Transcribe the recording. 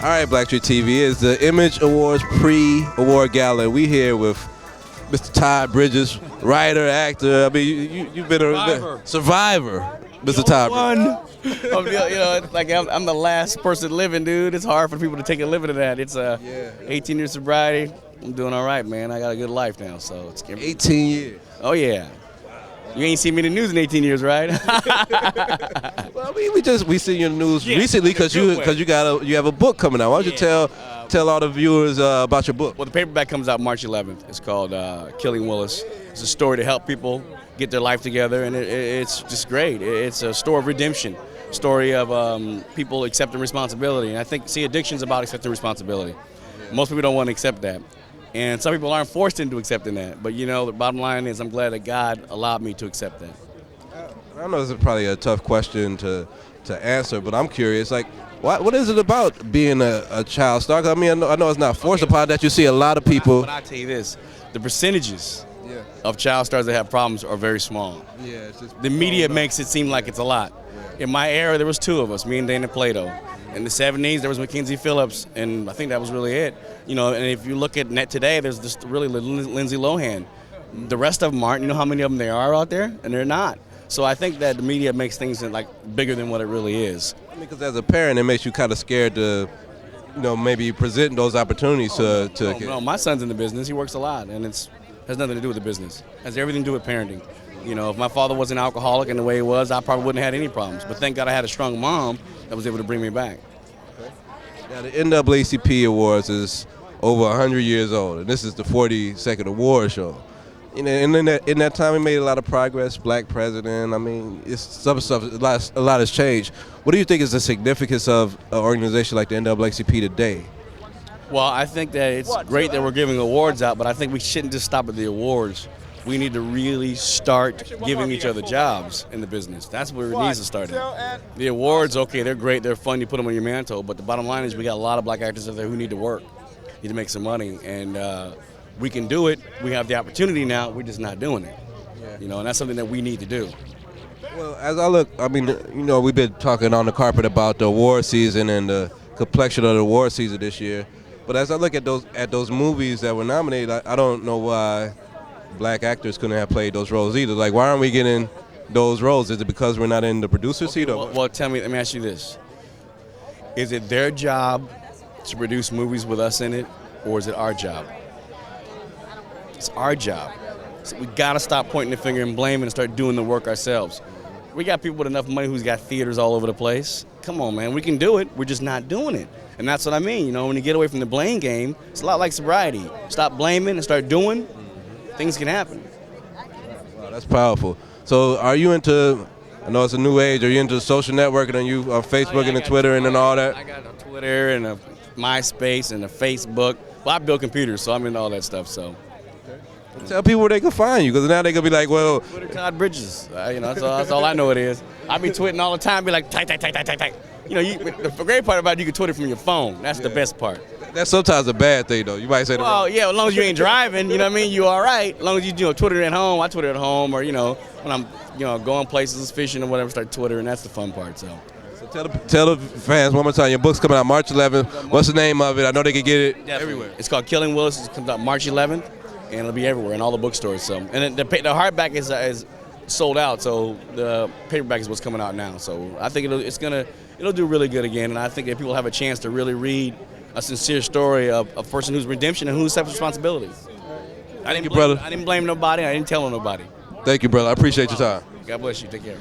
All right, BlackTree TV is the Image Awards Pre-Award Gala. We here with Mr. Todd Bridges, writer, actor. I mean, you've been a survivor, Mr. Todd Bridges. It's like I'm the last person living, dude. It's hard for people to take a living of that. It's 18 years sobriety. I'm doing all right, man. I got a good life now, so it's 18 years. Oh yeah. You ain't seen me in the news in 18 years, right? Well, I mean, we see you in the news recently because you have a book coming out. Why don't you tell all the viewers about your book? Well, the paperback comes out March 11th. It's called Killing Willis. It's a story to help people get their life together, and it's just great. It's a story of redemption, story of people accepting responsibility. And I think, addiction's about accepting responsibility. Most people don't want to accept that. And some people aren't forced into accepting that. But, the bottom line is I'm glad that God allowed me to accept that. I know this is probably a tough question to answer, but I'm curious, like, what is it about being a child star? I mean, I know it's not forced upon that. You see a lot of people. But I tell you this, the percentages of child stars that have problems are very small. Yeah, it's just the media makes it seem like it's a lot. In my era, there was two of us, me and Dana Plato. In the 70s, there was Mackenzie Phillips, and I think that was really it. And if you look at net today, there's just really Lindsay Lohan. The rest of them aren't. You know how many of them there are out there? And they're not. So I think that the media makes things like bigger than what it really is. Because as a parent, it makes you kind of scared to, maybe present those opportunities to kids. No, my son's in the business. He works a lot, and has nothing to do with the business. It has everything to do with parenting. If my father was an alcoholic in the way he was, I probably wouldn't have had any problems. But thank God I had a strong mom that was able to bring me back. Okay. Now, the NAACP Awards is over 100 years old, and this is the 42nd award show. And in that time, we made a lot of progress. Black president. I mean, it's some stuff. A lot has changed. What do you think is the significance of an organization like the NAACP today? Well, I think that it's great that we're giving awards out, but I think we shouldn't just stop at the awards. We need to really start giving each other jobs in the business. That's where it needs to start at. The awards, okay, they're great, they're fun, you put them on your mantle, but the bottom line is we got a lot of black actors out there who need to work, need to make some money, and we can do it. We have the opportunity now, we're just not doing it. And that's something that we need to do. Well, as I look, I mean, we've been talking on the carpet about the award season and the complexion of the award season this year, but as I look at those movies that were nominated, I don't know why black actors couldn't have played those roles either. Like, why aren't we getting those roles? Is it because we're not in the producer seat? Or well, let me ask you this. Is it their job to produce movies with us in it, or is it our job? It's our job. So we got to stop pointing the finger and blaming and start doing the work ourselves. We got people with enough money who's got theaters all over the place. Come on, man, we can do it. We're just not doing it. And that's what I mean. When you get away from the blame game, it's a lot like sobriety. Stop blaming and start doing. Things can happen. Wow, that's powerful. So are you into, I know it's a new age, are you into social networking? Are you on Facebook and Twitter and all that? I got a Twitter and a MySpace and a Facebook. Well, I build computers, so I'm into all that stuff. So tell people where they can find you, because now they can be like, well, Twitter Todd Bridges. That's all I know it is. I be tweeting all the time, be like, type. The great part about it, you can tweet it from your phone. That's the best part. That's sometimes a bad thing, though. You might say, well, as long as you ain't driving, you all right. As long as you Twitter at home, I Twitter at home, or when I'm going places, fishing or whatever, start Twittering. That's the fun part. So tell the fans one more time. Your book's coming out March 11th. What's the name of it? I know they can get it everywhere. It's called Killing Willis. It comes out March 11th, and it'll be everywhere in all the bookstores. So, and the hardback is sold out. So the paperback is what's coming out now. So I think it'll do really good again, and I think that people have a chance to really read a sincere story of a person who's redemption and who accepts responsibility. Thank you, brother. I didn't blame nobody. I didn't tell nobody. Thank you, brother. I appreciate your time. God bless you. Take care.